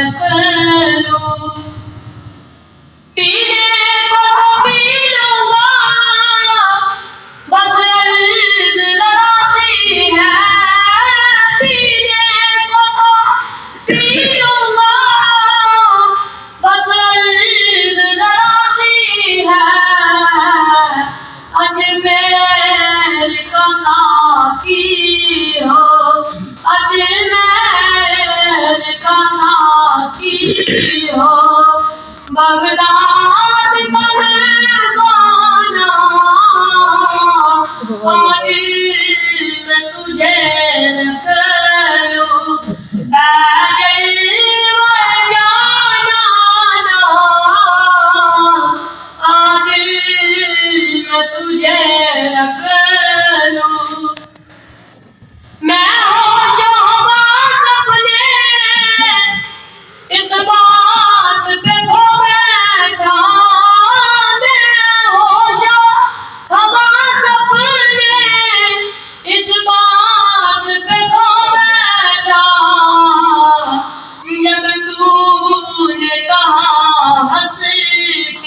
रख लूं। पीने को तो पी लूंगा, बस अर्ज़ लगासी है। पीने को तो पी लूंगा, बस अर्ज़ लगासी है। अजमेर का साकी हो, अजमेर का साकी हो, बगदाद का मरवाना, आज मैं तुझे रख लूं। ऐ जलवा जाना, आज मैं तुझे रख लूं। मैं होशो हवास अपने इस बात पे खो बैठा। मैं होशो हवास अपने इस बात पे खो बैठा। जब तूने कहा हंस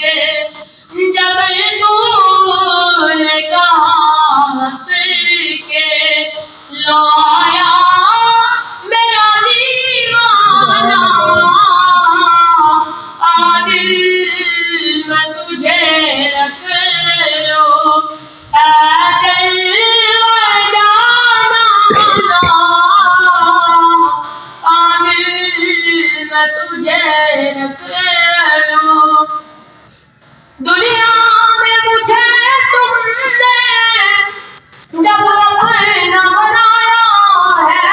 के, जब तूने कहा हंस के, लाया मेरा दीवाना, आज मैं तुझे रख लूं। ऐ जलवा जाना, आज मैं तुझे रख लूं। दुनिया में मुझे तुमने जब अपना बनाया है,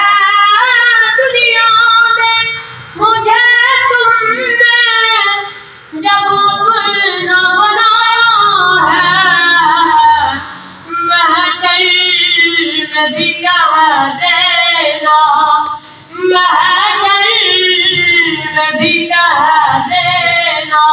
दुनिया में मुझे तुमने जब अपना बनाया है। महशर में भी कह देना, महशर में भी कह देना,